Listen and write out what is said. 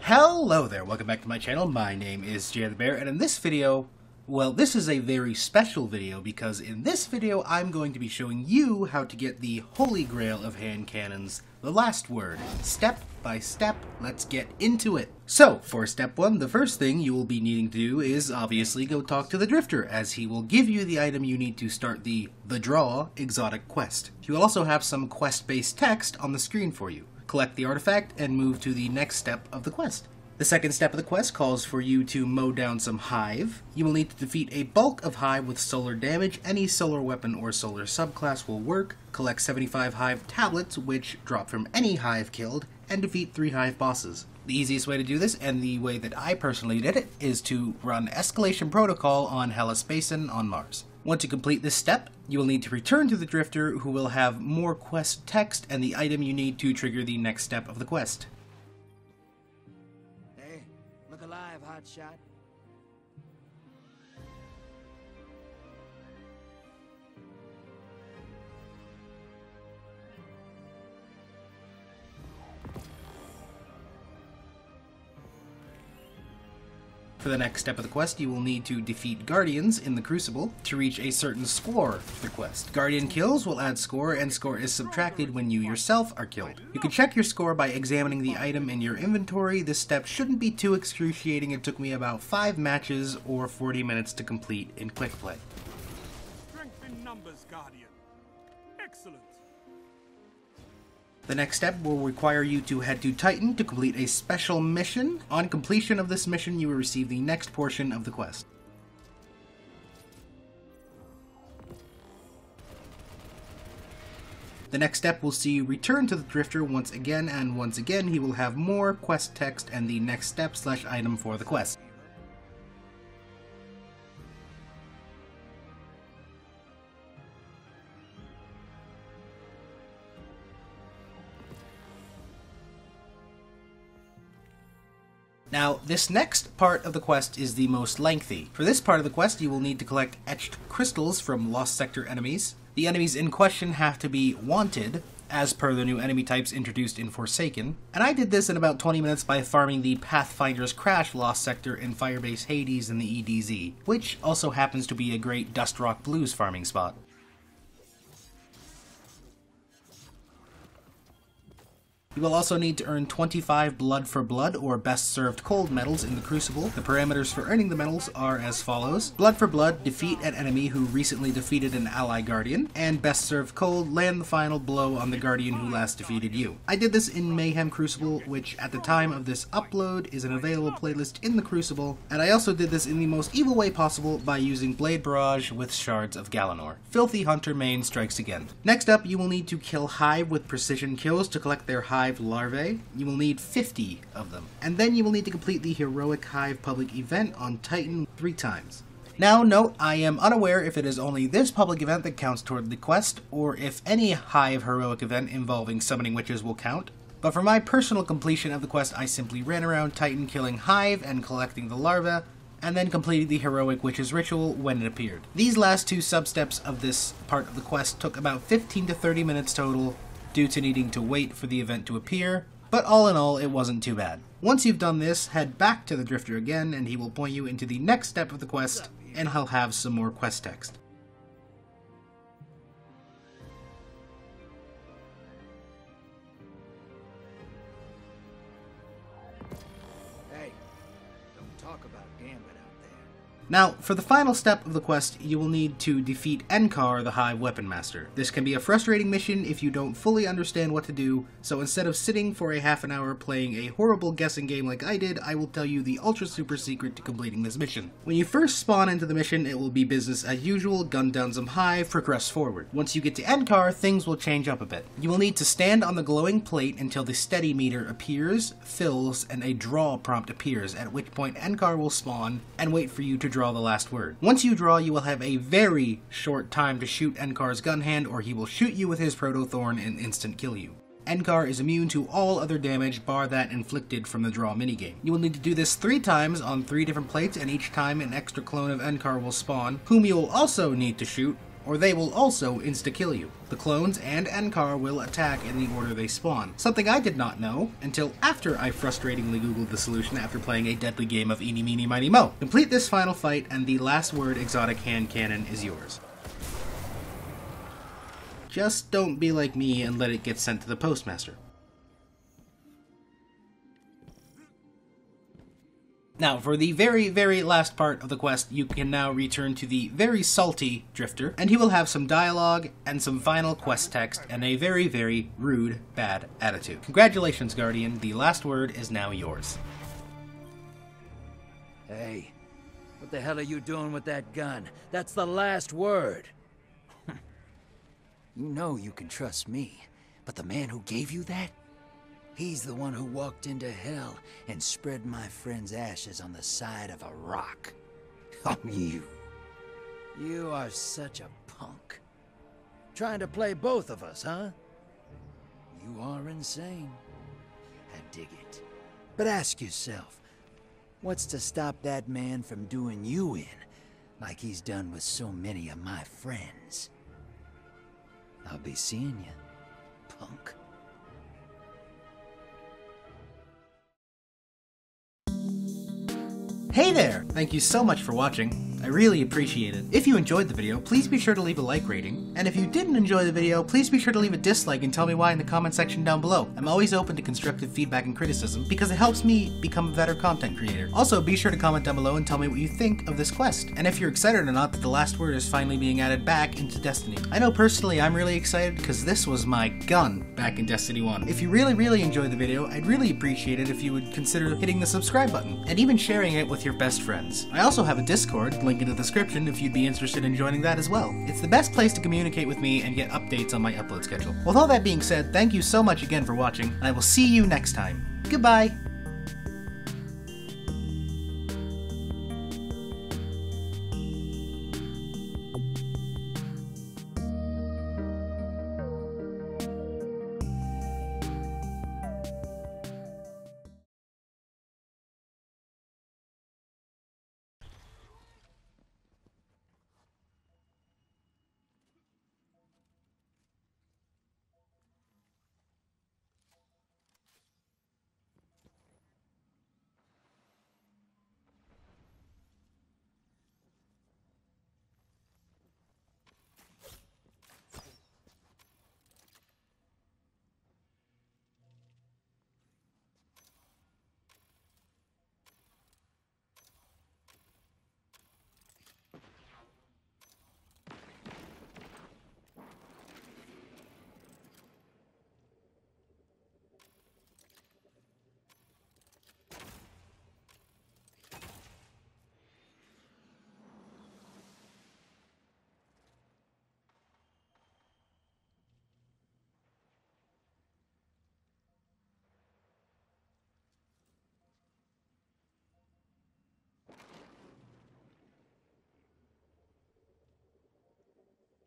Hello there, welcome back to my channel. My name is Jay the Bear, and in this video, well, this is a very special video because in this video I'm going to be showing you how to get the holy grail of hand cannons, the last word. Step by step, let's get into it. So, for step 1, the first thing you will be needing to do is obviously go talk to the Drifter, as he will give you the item you need to start the Draw exotic quest. He will also have some quest-based text on the screen for you. Collect the artifact, and move to the next step of the quest. The second step of the quest calls for you to mow down some Hive. You will need to defeat a bulk of Hive with solar damage. Any solar weapon or solar subclass will work. Collect 75 Hive tablets, which drop from any Hive killed, and defeat 3 Hive bosses. The easiest way to do this, and the way that I personally did it, is to run Escalation Protocol on Hellas Basin on Mars. Once you complete this step, you will need to return to the Drifter, who will have more quest text and the item you need to trigger the next step of the quest. Hey, look alive, hotshot. For the next step of the quest, you will need to defeat Guardians in the Crucible to reach a certain score for the quest. Guardian kills will add score, and score is subtracted when you yourself are killed. You can check your score by examining the item in your inventory. This step shouldn't be too excruciating. It took me about 5 matches or 40 minutes to complete in quick play. Strength in numbers, Guardian. Excellent. The next step will require you to head to Titan to complete a special mission. On completion of this mission, you will receive the next portion of the quest. The next step will see you return to the Drifter once again, and once again he will have more quest text and the next step/item for the quest. Now, this next part of the quest is the most lengthy. For this part of the quest, you will need to collect etched crystals from Lost Sector enemies. The enemies in question have to be wanted, as per the new enemy types introduced in Forsaken. And I did this in about 20 minutes by farming the Pathfinder's Crash Lost Sector in Firebase Hades in the EDZ, which also happens to be a great Dust Rock Blues farming spot. You will also need to earn 25 Blood for Blood, or Best Served Cold medals in the Crucible. The parameters for earning the medals are as follows. Blood for Blood, defeat an enemy who recently defeated an ally Guardian, and Best Served Cold, land the final blow on the Guardian who last defeated you. I did this in Mayhem Crucible, which at the time of this upload is an available playlist in the Crucible, and I also did this in the most evil way possible by using Blade Barrage with Shards of Galanor. Filthy Hunter main strikes again. Next up, you will need to kill Hive with precision kills to collect their Hive larvae. You will need 50 of them. And then you will need to complete the Heroic Hive public event on Titan 3 times. Now note, I am unaware if it is only this public event that counts toward the quest, or if any Hive heroic event involving summoning witches will count. But for my personal completion of the quest, I simply ran around Titan killing Hive and collecting the larvae, and then completed the Heroic Witches ritual when it appeared. These last 2 sub-steps of this part of the quest took about 15 to 30 minutes total, due to needing to wait for the event to appear, but all in all, it wasn't too bad. Once you've done this, head back to the Drifter again, and he will point you into the next step of the quest, and he'll have some more quest text. Hey, don't talk about gambit out there. Now, for the final step of the quest, you will need to defeat Enkar, the Hive Weapon Master. This can be a frustrating mission if you don't fully understand what to do, so instead of sitting for a half an hour playing a horrible guessing game like I did, I will tell you the ultra super secret to completing this mission. When you first spawn into the mission, it will be business as usual, gun down some Hive, progress forward. Once you get to Enkar, things will change up a bit. You will need to stand on the glowing plate until the steady meter appears, fills, and a draw prompt appears, at which point Enkar will spawn and wait for you to draw the last word. Once you draw, you will have a very short time to shoot Enkar's gun hand, or he will shoot you with his Proto Thorn and instant kill you. Enkar is immune to all other damage bar that inflicted from the draw minigame. You will need to do this 3 times on 3 different plates, and each time an extra clone of Enkar will spawn, whom you will also need to shoot, or they will also insta-kill you. The clones and Ankar will attack in the order they spawn, something I did not know until after I frustratingly googled the solution after playing a deadly game of Eeny Meeny Miny Mo. Complete this final fight and the last word exotic hand cannon is yours. Just don't be like me and let it get sent to the postmaster. Now, for the very, very last part of the quest, you can now return to the very salty Drifter, and he will have some dialogue and some final quest text and a very, very rude, bad attitude. Congratulations, Guardian. The last word is now yours. Hey, what the hell are you doing with that gun? That's the last word. You know you can trust me, but the man who gave you that? He's the one who walked into hell and spread my friend's ashes on the side of a rock. Oh, you are such a punk. Trying to play both of us, huh? You are insane. I dig it. But ask yourself, what's to stop that man from doing you in, like he's done with so many of my friends? I'll be seeing you, punk. Hey there! Thank you so much for watching. I really appreciate it. If you enjoyed the video, please be sure to leave a like rating. And if you didn't enjoy the video, please be sure to leave a dislike and tell me why in the comment section down below. I'm always open to constructive feedback and criticism because it helps me become a better content creator. Also, be sure to comment down below and tell me what you think of this quest, and if you're excited or not that the last word is finally being added back into Destiny. I know personally I'm really excited because this was my gun back in Destiny 1. If you really enjoyed the video, I'd really appreciate it if you would consider hitting the subscribe button, and even sharing it with your best friends. I also have a Discord, link in the description if you'd be interested in joining that as well. It's the best place to communicate with me and get updates on my upload schedule. With all that being said, thank you so much again for watching, and I will see you next time. Goodbye!